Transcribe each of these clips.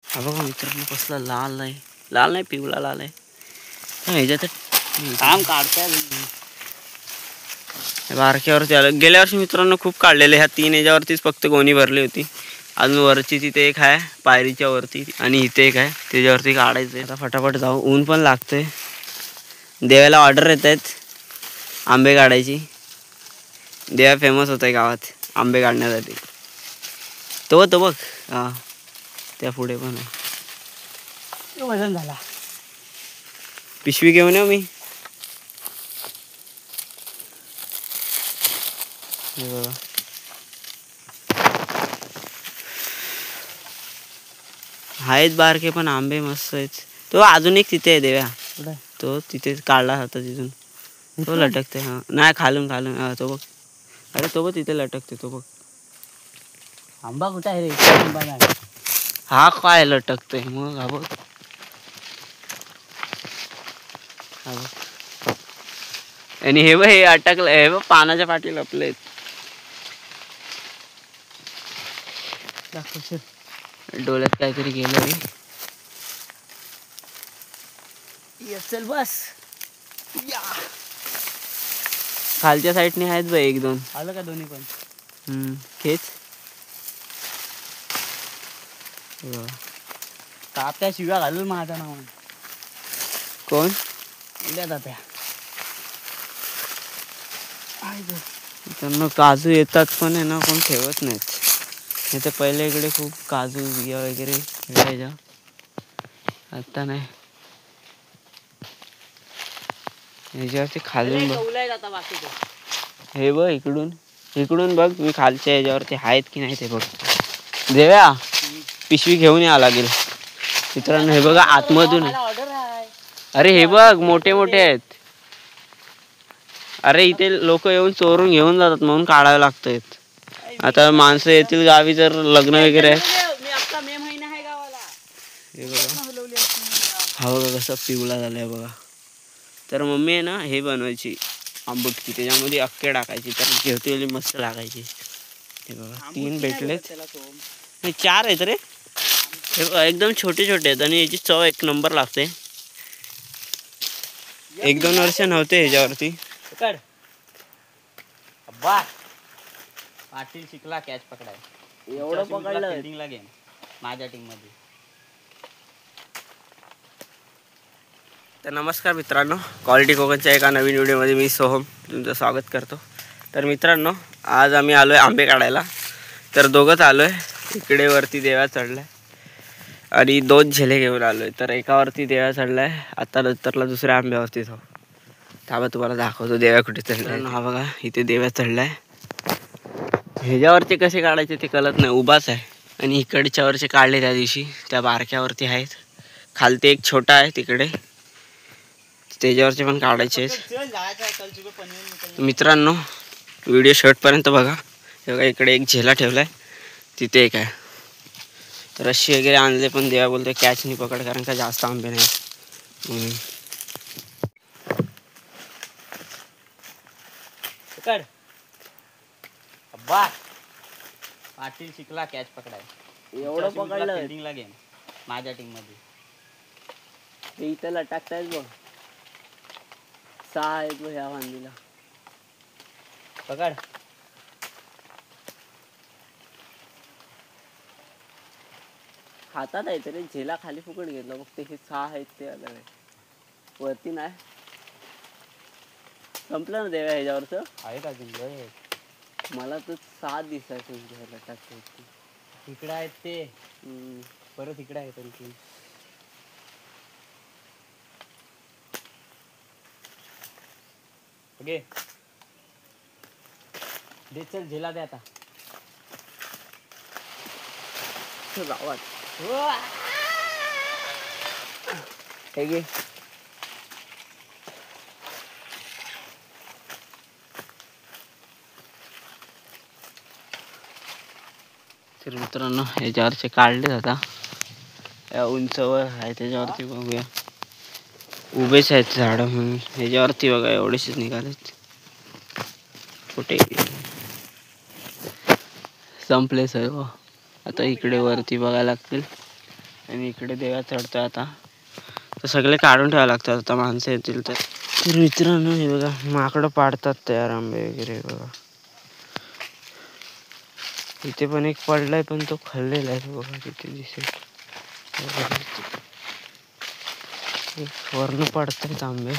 हा बघा मित्रांनो कसला लाल आहे, लाल नाही पिवळा लाल आहे. ह्याच्यात काम काढताय बारक्यावरती आलं. गेल्या वर्षी मित्रांनो खूप काढलेले. ह्या 3 ह्याच्यावरतीच फक्त गोणी भरली होती. अजून वरची तिथे एक आहे पायरीच्या वरती आणि इथे एक आहे त्याच्यावरती काढायचं. आता फटाफट जाऊ, ऊन पण लागतंय. देवाला ऑर्डर येत आहेत आंबे काढायची. देवा फेमस होत आहे गावात आंबे काढण्यासाठी. तो बघ हा त्या पुढे पण आहे. वजन झाला. पिशवी घेऊन येऊ मी. आहेत बारके पण आंबे मस्त आहेत. तो अजून एक तिथे आहे देव्या, तो तिथे काढला होता तिथून. तो लटकते. हा नाही खालून हा तो बघ. अरे तो बघ तिथे लटकते तो बघ. आंबा कुठे आहे रे? आंबा नाही. हा काय लटकते मग. हा बघ आणि हे बघ हे अटकलं. हे बघ पानाच्या पाठी लपलेत. डोळ्यात काहीतरी गेलं रे. चल बस. खालच्या साईडने आहेत बघ 1-2. आलं का दोन्ही पण? खेच. तात्या शिव्या घालून माझ्या नाव. कोण? उद्या तात्या. त्यांना काजू येतात पण आहे ना, कोण ठेवत नाहीत. नाही तर पहिले इकडे खूप काजू बिया वगैरे भेटायच्या. आता नाही. ह्याच्यावरती खालून बघ. हे बघ इकडून बघ. मी खालच्या ह्याच्यावरती आहेत की नाही ते बघ. देव्या पिशवी घेऊन यावं लागेल मित्रांनो. हे बघा आतमधून. अरे हे बघ मोठे मोठे आहेत. अरे इथे लोक येऊन चोरून घेऊन जातात म्हणून काढावे लागतात. आता माणसं येतील गावी जर लग्न वगैरे आहे. हा बघा कसा पिवळा झालाय बघा. तर मम्मी आहे ना हे बनवायची आंबटची, त्याच्यामध्ये अक्के टाकायची तर जेवतेली मस्त लागायची. हे बघा 3 भेटलेत. नाही 4 आहेत रे. हे बघा एकदम छोटे छोटे आहेत आणि याची चव 1 नंबर लागते. 1-2 वर्ष नव्हते ह्याच्यावरती. पाटील शिकला कॅच पकडाय. एवढं पकडलं फिल्डिंगला गेम माझ्या टीम मध्ये. तर नमस्कार मित्रांनो, क्वालिटी कोकणच्या एका नवीन व्हिडिओमध्ये मी सोहम तुमचं स्वागत करतो. तर मित्रांनो आज आम्ही आलो आहे आंबे काढायला. तर दोघंच आलो आहे. इकडे वरती देवा चढला आहे आणि 2 झेले घेऊन आलो आहे. तर एकावरती देवा चढला आहे. आता नंतरला दुसऱ्या आंब्यावरती थांबा तुम्हाला दाखवतो देवा कुठे चढला. हा बघा इथे देवा चढला आहे. ह्याच्यावरती कसे काढायचे ते कळत नाही, उभाच आहे. आणि इकडच्यावरचे काढले त्या दिवशी, त्या बारक्यावरती आहेत. खालते एक छोटा आहे तिकडे, त्याच्यावरचे पण काढायचे आहेत. मित्रांनो व्हिडिओ शेवटपर्यंत बघा. हे बघा इकडे एक झेला ठेवला आहे, तिथे एक आहे. तर रस्सी वगैरे आणले पण देवा बोलते कॅच नाही पकड, कारण का जास्त आंबे नाही म्हणून. पाटील शिकला कॅच पकडाय. एवढं पकडलं फिल्डिंगला गेम माझ्या टीम मध्ये. ते इथं लटकतायत बघ. 6 आहेत बघ ह्या वांदीला. पकड. हातात आहे तरी झेला खाली फुकट घेतला बघ. ते हे 6 आहेत ते अलग आहे, वरती नाही. संपलं ना देव्या ह्याच्यावरचं? आहे का अजून? मला तर 7 दिसायचं लटकते. इकडे आहेत ते. परत इकडे आहेत आणखी. ओके दे चल झेला दे आता गावात. हे घे. तर मित्रांनो ह्याच्यावरचे काढले आता. या उंचवर आहे त्याच्यावरती बघूया. उभेच आहेत झाडं म्हणून. ह्याच्यावरती बघा एवढेच निघालेत. कुठे संपले सर्व. आता इकडे वरती बघायला लागतील. आणि इकडे देव्या चढतोय आता. तर सगळे काढून ठेवावं लागतात आता माणसं येतील तर. तर मित्रांनो हे बघा माकडं पाडतात तयार आंबे वगैरे बघा. इथे पण एक पडलाय पण तो खाल्लेला आहे बघा तिथे दिसेल. वरनं पडतायत आंबे.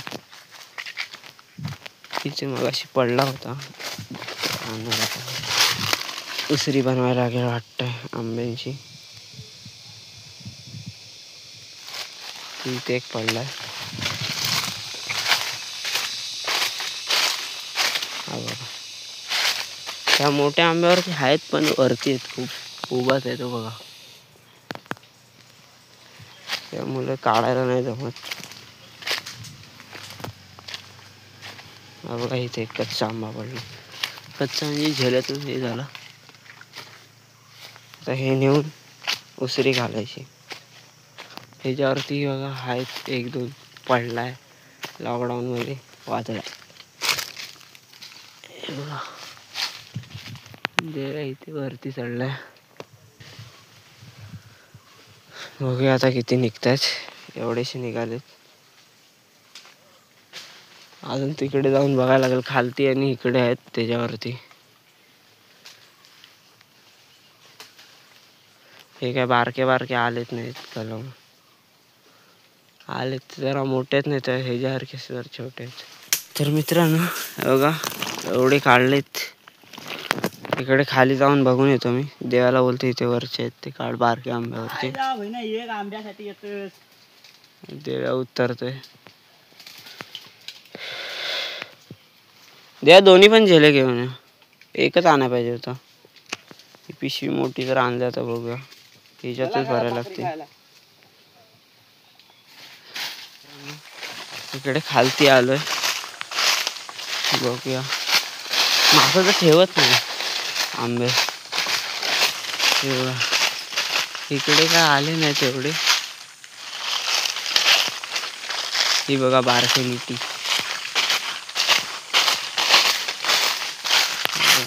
तिथे मग अशी पडला होता. उसरी बनवायला लागेल वाटतंय आंब्यांची. इथे एक पडलाय. हा बघा. त्या मोठ्या आंब्यावरती आहेत पण वरती आहेत खूप उभाच आहे तो बघा. त्यामुळे काढायला नाही जमत. हा बघा इथे एक कच्चा आंबा पडला. कच्चा म्हणजे झेल्यातून हे झाला. आता हे नेऊन उसरी घालायची. ह्याच्यावरती बघा आहेत एक दोन पडलाय लॉकडाऊन मध्ये वाचला. बघा देवा इथे वरती चढलाय. बघूया आता किती निघतात. एवढेशे निघालेत. अजून तिकडे जाऊन बघायला लागेल खालती आणि इकडे आहेत त्याच्यावरती. हे काय बारके बारके आलेत नाहीत कलम. आलेत जरा मोठेच नाही तर ह्याच्यासारखे जर छोटे आहेत. तर मित्रांनो बघा एवढे काढलेत. इकडे खाली जाऊन बघून येतो मी. देवाला बोलतो इथे वरचे आहेत ते काढ बारके आंब्यावरचे. आंब्यासाठी येतोस. देवा उतरतोय. देवा दोन्ही पण झेले घेऊन एकच आणायला पाहिजे होता. ही पिशवी मोठी जर आणली तर बघूया. ह्याच्यातच भरायला लागते. इकडे खालती आलोय बघूया. माझं तर ठेवत नाही आंबे. इकडे काय आले नाही तेवढे. ही बघा बारके लिटी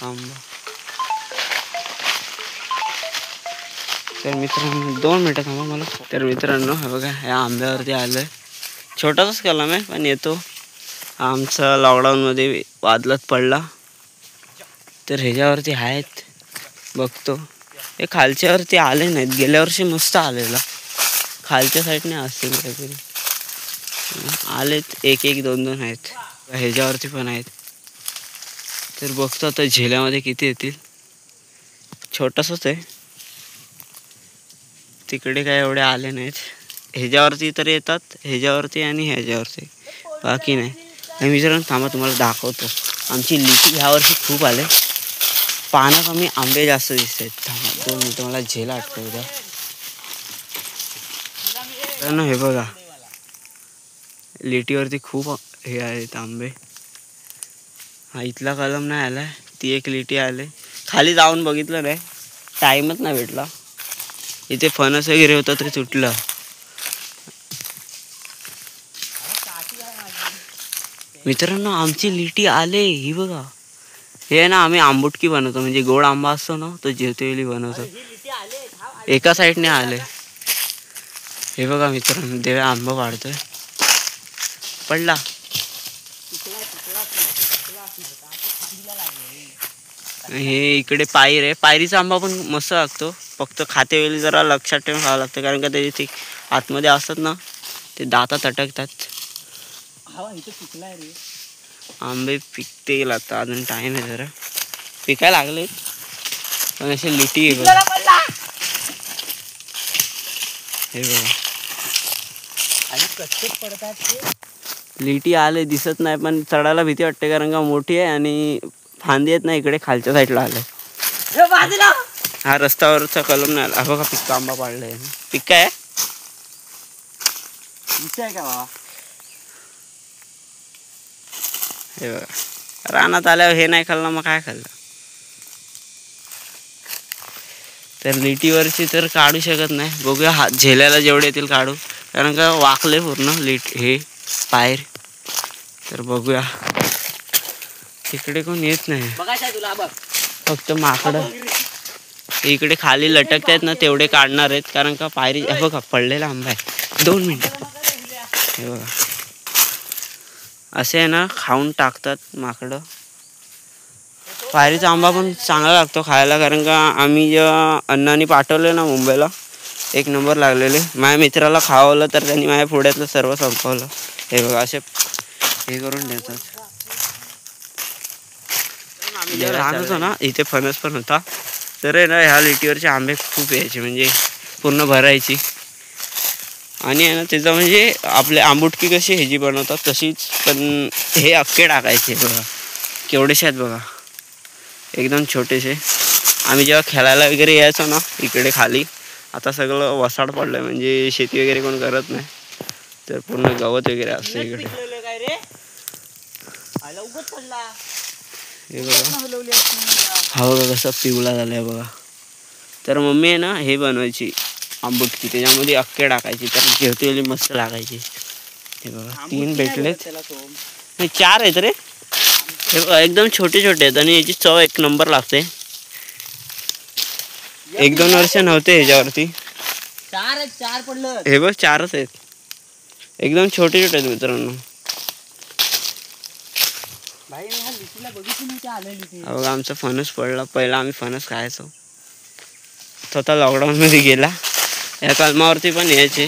आंबा. तर मित्रांनो 2 मिनिटं थांबा मला. तर मित्रांनो हे बघा या आंब्यावरती आलोय. छोटासाच कलम आहे पण येतो. आमचा लॉकडाऊनमध्ये वादलात पडला तर ह्याच्यावरती आहेत बघतो. हे खालच्यावरती आले नाहीत. गेल्या वर्षी मस्त आलेला. खालच्या साईडने असेल काहीतरी. आलेत एक एक दोन दोन आहेत. ह्याच्यावरती पण आहेत. तर बघतो आता झेल्यामध्ये किती येतील. छोटासाच आहे. तिकडे काय एवढे आले नाहीत. ह्याच्यावरती तर येतात. ह्याच्यावरती आणि ह्याच्यावरती बाकी नाही. मी जर थांबा तुम्हाला दाखवतो. आमची लिची ह्या वर्षी खूप आले. पानं कमी आंबे जास्त दिसत आहेत. थांबा 2 मिनिटं मला झेला आठवू द्या. हे बघा लिटीवरती खूप हे आहेत आंबे. हा इथला कलम नाही आलाय. ती एक लिटी आले. खाली जाऊन बघितलं नाही. टाईमच नाही भेटला. इथे फणस वगैरे होतं तरी तुटलं. मित्रांनो आमची लिटी आले. ही बघा हे ना आम्ही आंबुटकी बनवतो. म्हणजे गोड आंबा असतो ना तो जेवतेवेळी बनवतो. एका साईडने आले. हे बघा मित्रांनो देवा आंबा वाढतोय. पडला. हे इकडे पायरी आहे. पायरीचा आंबा पण मस्त लागतो. फक्त खाते वेळी जरा लक्षात ठेवून खावं लागतं कारण का त्याचे आतमध्ये असतात ना ते दातात अटकतात. आंबे पिकतील आता अजून टाइम आहे जरा. पिकायला लागले पण असे लिटी आहे बघा. हे बघा लिटी आले दिसत नाही पण चढायला भीती वाटते कारण का मोठी आहे आणि फांदी येत नाही. इकडे खालच्या साईडला आलं. हा रस्त्यावरचा कलम नाही आला. बघा पिक्का आंबा पाडलाय. पिक्का आहे का बाबा. हे बघा रानात आल्यावर हे नाही खाल्लं मग काय खाल्लं. तर लिटीवरची तर काढू शकत नाही. बघूया हात झेल्याला जेवढे येतील काढू कारण का वाकले पूर्ण लिट हे पायर. तर बघूया. तिकडे कोण येत नाही. बघायचं तुला बघ. फक्त माकडं इकडे खाली लटकत आहेत ना तेवढे काढणार आहेत, कारण का पायरी बघा पडलेला आंबा आहे. 2 मिनिटं. हे बघा असे आहे ना खाऊन टाकतात माकडं. पायरीचा आंबा पण चांगला लागतो खायला, कारण का आम्ही जेव्हा अण्णांनी पाठवले ना मुंबईला 1 नंबर लागलेले. माझ्या मित्राला खावलं तर त्यांनी माझ्या पुढ्यातलं सर्व संपवलं. हे बघा असे हे करून देतात. आम्ही जेव्हा लहान होतो ना इथे फणस पण होता, तर आहे ना ह्या लिटीवरचे आंबे खूप यायचे, म्हणजे पूर्ण भरायची. आणि आहे ना त्याचं म्हणजे आपले आंबुटकी कशी ह्याची बनवतात तशीच, पण हे अख्खे टाकायचे. बघा केवढेसे आहेत बघा, एकदम छोटेसे. आम्ही जेव्हा खेळायला वगैरे यायचो ना इकडे खाली, आता सगळं वसाड पडलं आहे, म्हणजे शेती वगैरे कोण करत नाही, तर पूर्ण गवत वगैरे असतं इकडे. हे बघा हा बघा कसा पिवळा झालाय बघा. तर मम्मी आहे ना हे बनवायची आंबुटकी, त्याच्यामध्ये अख्खे टाकायची, तर जेवतेली मस्त लागायची. हे बघा 3 भेटलेत, नाही 4 आहेत रे. हे बघा एकदम छोटे छोटे आहेत आणि याची चव 1 नंबर लागते. 1-2 वर्ष नव्हते ह्याच्यावरती. 4 पडलं. हे बघ 4च आहेत, एकदम छोटे छोटे आहेत मित्रांनो. बघा आमचा फणस पडला. पहिला आम्ही फणस खायचो, स्वतः लॉकडाऊन मध्ये गेला. या कलमावरती पण यायचे.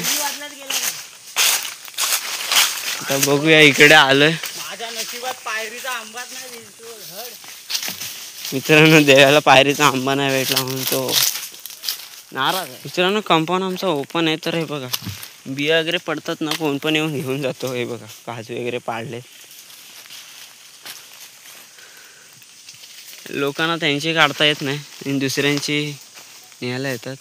आता बघूया इकडे आलोय. माझ्या नशिबात पायरीचा आंबाच नाही. मित्रांनो देवाला पायरीचा आंबा नाही भेटला म्हणून तो नाराज आहे. मित्रांनो कंपाऊंड आमचा ओपन आहे, तर हे बघा बिया वगैरे पडतात ना कोण पण येऊन घेऊन जातो. हे बघा काजू वगैरे पाडले. लोकांना त्यांची काढता येत नाही आणि दुसऱ्यांची न्यायला येतात.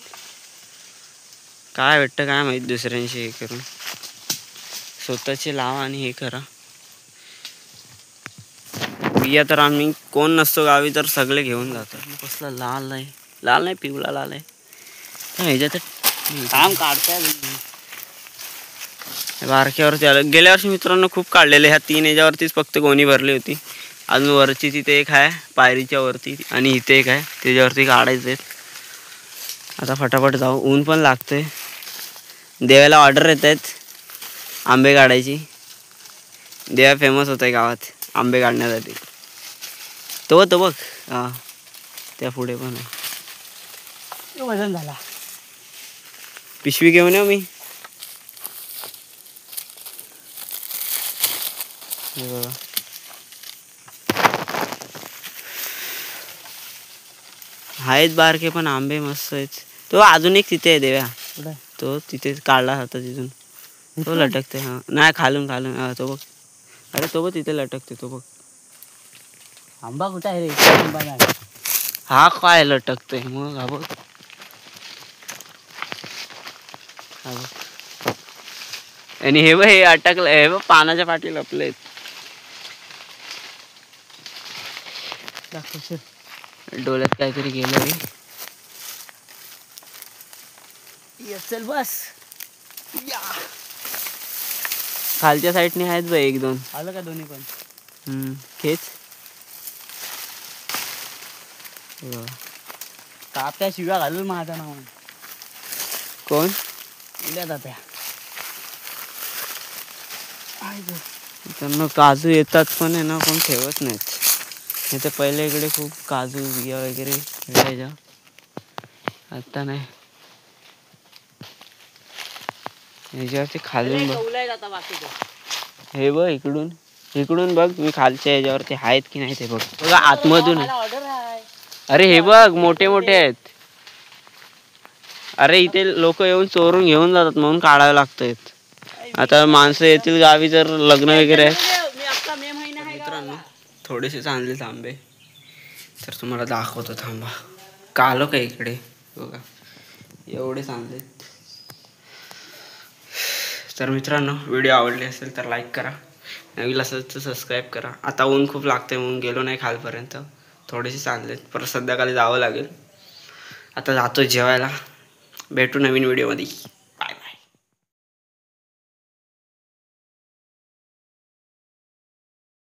काय वाटतं काय माहित, दुसऱ्यांची हे करून स्वतःची लावा आणि हे करा. बिया तर आम्ही कोण नसतो गावी तर सगळे घेऊन जातात. कसला लाल आहे, लाल नाही पिवळा लाल आहे. ह्याच्यात काम काढताय बारक्यावरती आलं. गेल्या वर्षी मित्रांनो खूप काढलेले. ह्या 3 ह्याच्यावरतीच फक्त गोणी भरली होती. अजून वरची तिथे एक आहे पायरीच्या वरती, आणि इथे एक आहे त्याच्यावरती काढायचे. आता फटाफट जाऊ, ऊन पण लागते. देवाला ऑर्डर येत आहेत आंबे काढायची. देवा फेमस होत आहे गावात आंबे काढण्यासाठी. तो बघ हा त्या पुढे पण आहे. वजन झाला. पिशवी घेऊन येऊ मी. आहेत बारके पण आंबे मस्त आहेत. तो अजून एक तिथे आहे देव्या, तो तिथे काढला होता तिथून. तो लटकते. हा नाही खालून खालून हा तो बघ. अरे तो बघ तिथे लटकते तो बघ. आंबा कुठे आहे रे? आंबा नाही. हा काय लटकते मग. हा बघ हा बघ. आणि हे बघ हे अटकलं. हे बघ पानाच्या पाठी लपलेत. डोळ्यात काहीतरी गेलं रे. चल बस. खालच्या साईडने आहेत बघ 1-2. आलं का दोन्ही पण? खेच. तात्या शिव्या घालून माझ्या नाव. कोण? उद्या तात्या. त्यांना काजू येतात पण आहे ना कोण ठेवत नाहीत. नाही तर पहिले इकडे खूप काजू बिया वगैरे मिळायच्या, आता नाही. ह्याच्यावरती खालून बघ. हे बघ इकडून इकडून बघ. मी खालच्या ह्याच्यावरती आहेत की नाही ते बघ. बघा आतमधून. अरे हे बघ मोठे मोठे आहेत. अरे इथे लोक येऊन चोरून घेऊन जातात म्हणून काढावे लागतात. आता माणसं येतील गावी जर लग्न वगैरे आहे. मित्रांनो थोडेसेच आणले आंबे, तर तुम्हाला दाखवतो थांबा. कालो का इकडे बघा एवढेच आणलेत. तर मित्रांनो व्हिडिओ आवडली असेल तर लाईक करा, नवीन असेल तर सबस्क्राईब करा. आता ऊन खूप लागते म्हणून गेलो नाही खालपर्यंत. थोडेसेच आणलेत, परत संध्याकाळी जावं लागेल. आता जातो जेवायला. भेटू नवीन व्हिडिओमध्ये.